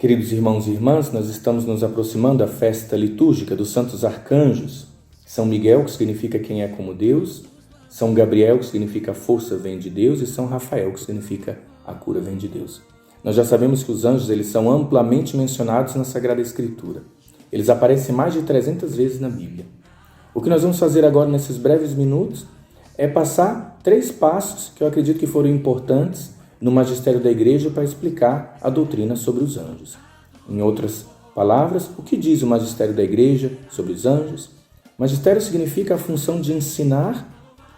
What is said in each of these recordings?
Queridos irmãos e irmãs, nós estamos nos aproximando da festa litúrgica dos santos arcanjos. São Miguel, que significa quem é como Deus, São Gabriel, que significa a força vem de Deus, e São Rafael, que significa a cura vem de Deus. Nós já sabemos que os anjos eles são amplamente mencionados na Sagrada Escritura. Eles aparecem mais de 300 vezes na Bíblia. O que nós vamos fazer agora nesses breves minutos é passar 3 passos que eu acredito que foram importantes no magistério da Igreja para explicar a doutrina sobre os anjos. Em outras palavras, o que diz o magistério da Igreja sobre os anjos? Magistério significa a função de ensinar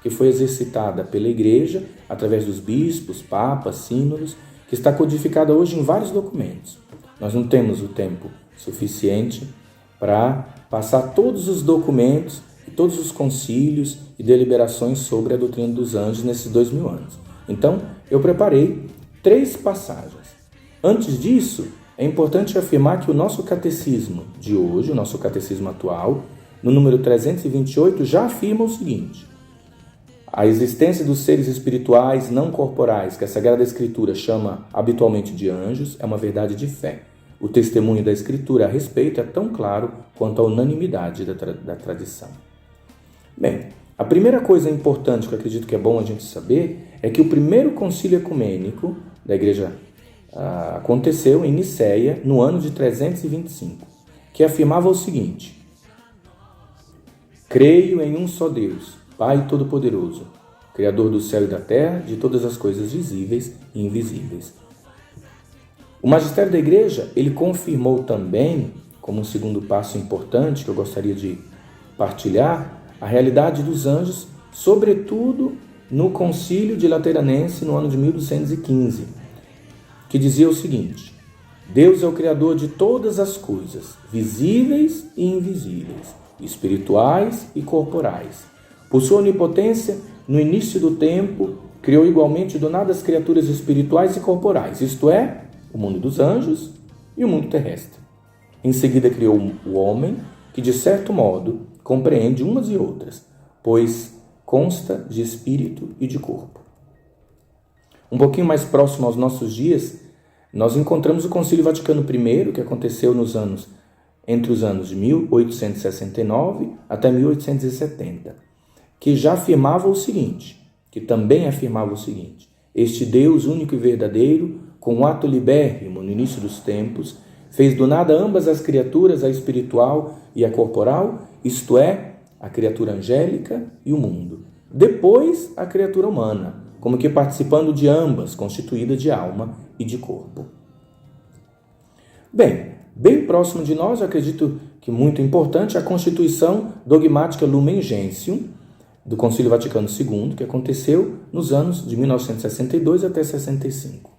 que foi exercitada pela Igreja através dos bispos, papas, sínodos, que está codificada hoje em vários documentos. Nós não temos o tempo suficiente para passar todos os documentos e todos os concílios e deliberações sobre a doutrina dos anjos nesses 2000 anos. Então, eu preparei 3 passagens. Antes disso, é importante afirmar que o nosso catecismo de hoje, o nosso catecismo atual, no número 328, já afirma o seguinte: a existência dos seres espirituais não corporais, que a Sagrada Escritura chama habitualmente de anjos, é uma verdade de fé. O testemunho da Escritura a respeito é tão claro quanto a unanimidade da tradição. Bem, a primeira coisa importante que eu acredito que é bom a gente saber é que o primeiro concílio ecumênico da Igreja aconteceu em Nicéia no ano de 325, que afirmava o seguinte: creio em um só Deus, Pai Todo-Poderoso, Criador do céu e da terra, de todas as coisas visíveis e invisíveis. O magistério da Igreja, ele confirmou também, como um segundo passo importante que eu gostaria de partilhar, a realidade dos anjos, sobretudo no Concílio de Lateranense no ano de 1215, que dizia o seguinte: Deus é o Criador de todas as coisas, visíveis e invisíveis, espirituais e corporais. Por sua onipotência, no início do tempo, criou igualmente do nada as criaturas espirituais e corporais, isto é, o mundo dos anjos e o mundo terrestre. Em seguida criou o homem, que de certo modo compreende umas e outras, pois consta de espírito e de corpo. Um pouquinho mais próximo aos nossos dias, nós encontramos o Concílio Vaticano I, que aconteceu entre os anos de 1869 até 1870, que já afirmava o seguinte, que também afirmava o seguinte: este Deus único e verdadeiro, com um ato libérrimo no início dos tempos, fez do nada ambas as criaturas, a espiritual e a corporal, isto é, a criatura angélica e o mundo. Depois, a criatura humana, como que participando de ambas, constituída de alma e de corpo. Bem próximo de nós, eu acredito que muito importante, a Constituição Dogmática Lumen Gentium, do Concílio Vaticano II, que aconteceu nos anos de 1962 até 65,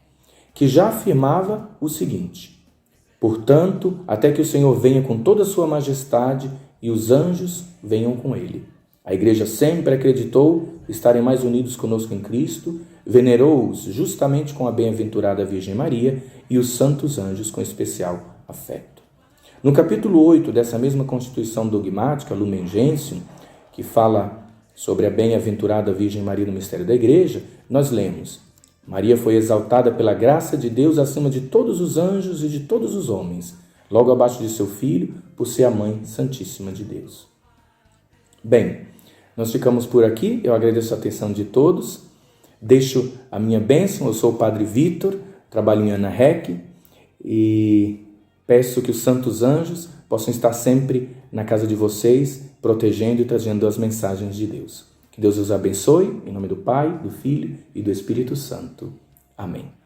que já afirmava o seguinte: portanto, até que o Senhor venha com toda a sua majestade e os anjos venham com ele. A Igreja sempre acreditou estarem mais unidos conosco em Cristo, venerou-os justamente com a bem-aventurada Virgem Maria e os santos anjos com especial afeto. No capítulo 8 dessa mesma Constituição Dogmática, Lumen Gentium, que fala sobre a bem-aventurada Virgem Maria no mistério da Igreja, nós lemos: Maria foi exaltada pela graça de Deus acima de todos os anjos e de todos os homens, logo abaixo de seu Filho, por ser a Mãe Santíssima de Deus. Bem, nós ficamos por aqui, eu agradeço a atenção de todos, deixo a minha bênção, eu sou o Padre Vitor, trabalho em Ana Rec, e peço que os santos anjos possam estar sempre na casa de vocês, protegendo e trazendo as mensagens de Deus. Que Deus os abençoe, em nome do Pai, do Filho e do Espírito Santo. Amém.